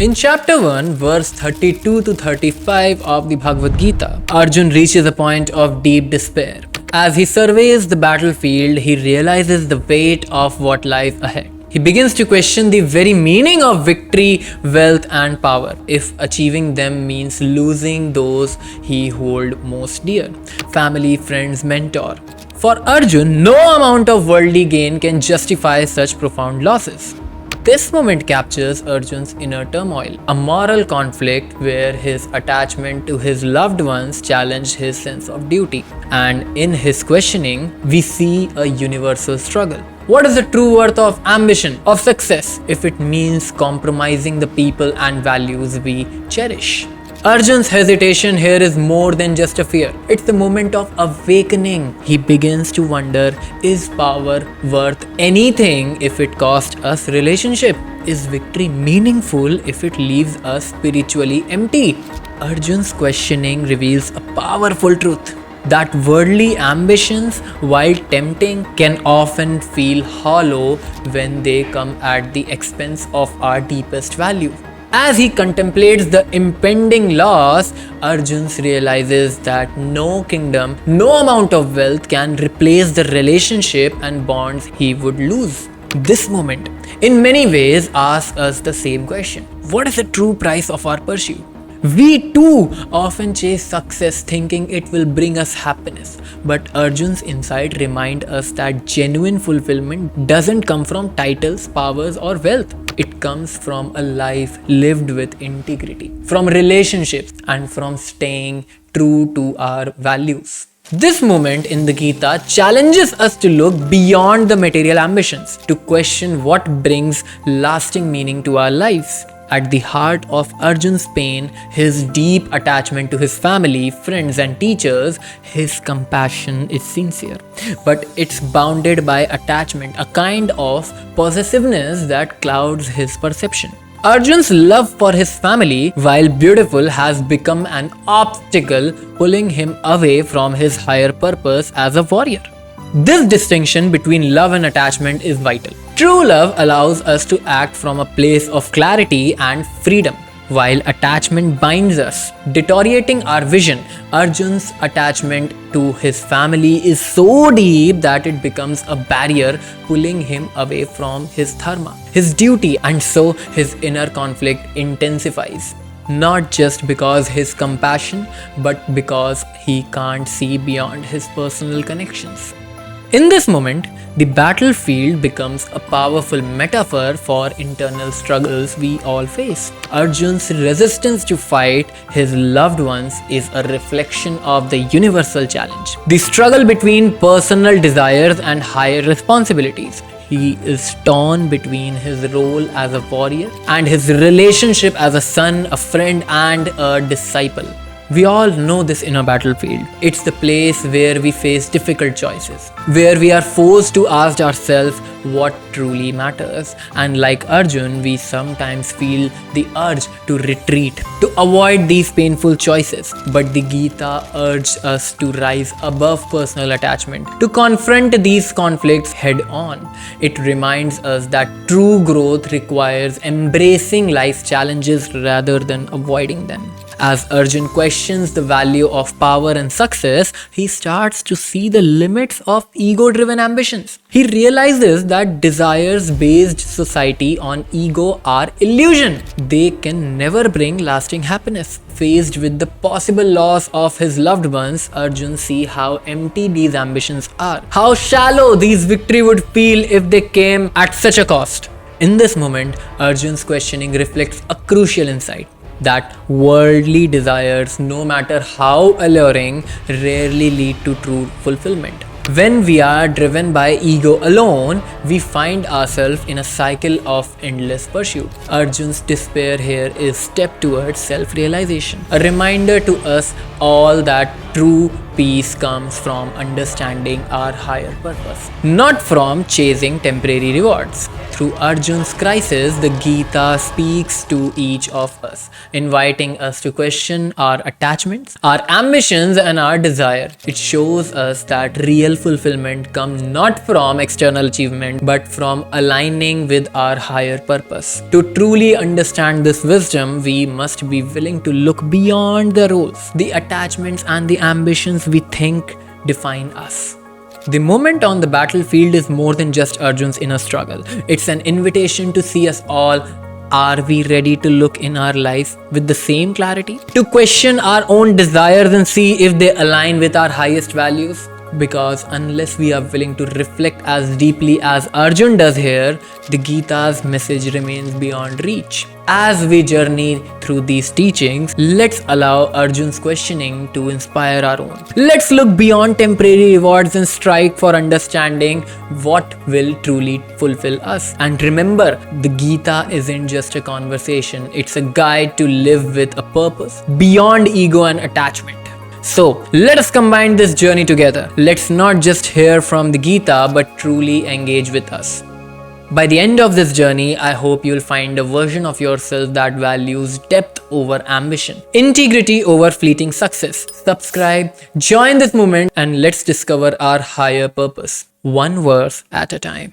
In chapter 1, verse 32 to 35 of the Bhagavad Gita, Arjun reaches a point of deep despair. As he surveys the battlefield, he realizes the weight of what lies ahead. He begins to question the very meaning of victory, wealth, and power, if achieving them means losing those he holds most dear: family, friends, mentor. For Arjun, no amount of worldly gain can justify such profound losses. This moment captures Arjun's inner turmoil, a moral conflict where his attachment to his loved ones challenged his sense of duty. And in his questioning, we see a universal struggle. What is the true worth of ambition, of success, if it means compromising the people and values we cherish? Arjun's hesitation here is more than just a fear. It's the moment of awakening. He begins to wonder, is power worth anything if it costs us relationship? Is victory meaningful if it leaves us spiritually empty? Arjun's questioning reveals a powerful truth, that worldly ambitions, while tempting, can often feel hollow when they come at the expense of our deepest value. As he contemplates the impending loss, Arjun realizes that no kingdom, no amount of wealth can replace the relationship and bonds he would lose. This moment, in many ways, asks us the same question: what is the true price of our pursuit? We too often chase success thinking it will bring us happiness, but Arjun's insight reminds us that genuine fulfillment doesn't come from titles, powers, or wealth. It comes from a life lived with integrity, from relationships, and from staying true to our values. This moment in the Gita challenges us to look beyond the material ambitions, to question what brings lasting meaning to our lives. At the heart of Arjun's pain, his deep attachment to his family, friends, and teachers, his compassion is sincere. But it's bounded by attachment, a kind of possessiveness that clouds his perception. Arjun's love for his family, while beautiful, has become an obstacle, pulling him away from his higher purpose as a warrior. This distinction between love and attachment is vital. True love allows us to act from a place of clarity and freedom, while attachment binds us, deteriorating our vision. Arjun's attachment to his family is so deep that it becomes a barrier, pulling him away from his dharma, his duty, and so his inner conflict intensifies. Not just because his compassion, but because he can't see beyond his personal connections. In this moment, the battlefield becomes a powerful metaphor for internal struggles we all face. Arjun's resistance to fight his loved ones is a reflection of the universal challenge, the struggle between personal desires and higher responsibilities. He is torn between his role as a warrior and his relationship as a son, a friend, and a disciple. We all know this inner battlefield. It's the place where we face difficult choices, where we are forced to ask ourselves what truly matters. And like Arjun, we sometimes feel the urge to retreat, to avoid these painful choices. But the Gita urges us to rise above personal attachment, to confront these conflicts head on. It reminds us that true growth requires embracing life's challenges rather than avoiding them. As Arjun questions the value of power and success, he starts to see the limits of ego-driven ambitions. He realizes that desires-based society on ego are illusion. They can never bring lasting happiness. Faced with the possible loss of his loved ones, Arjun sees how empty these ambitions are, how shallow these victory would feel if they came at such a cost. In this moment, Arjun's questioning reflects a crucial insight, that worldly desires, no matter how alluring, rarely lead to true fulfillment. When we are driven by ego alone, we find ourselves in a cycle of endless pursuit. Arjun's despair here is a step towards self-realization, a reminder to us all that true peace comes from understanding our higher purpose, not from chasing temporary rewards. Through Arjun's crisis, the Gita speaks to each of us, inviting us to question our attachments, our ambitions, and our desire. It shows us that real fulfillment comes not from external achievement but from aligning with our higher purpose. To truly understand this wisdom, we must be willing to look beyond the roles, the attachments, and the ambitions we think define us. The moment on the battlefield is more than just Arjun's inner struggle. It's an invitation to see us all. Are we ready to look in our life with the same clarity? To question our own desires and see if they align with our highest values? Because unless we are willing to reflect as deeply as Arjun does here, the Gita's message remains beyond reach. As we journey through these teachings, let's allow Arjun's questioning to inspire our own. Let's look beyond temporary rewards and strive for understanding what will truly fulfill us. And remember, the Gita isn't just a conversation, it's a guide to live with a purpose beyond ego and attachment. So, let us combine this journey together. Let's not just hear from the Gita, but truly engage with us. By the end of this journey, I hope you'll find a version of yourself that values depth over ambition, integrity over fleeting success. Subscribe, join this movement, and let's discover our higher purpose, one verse at a time.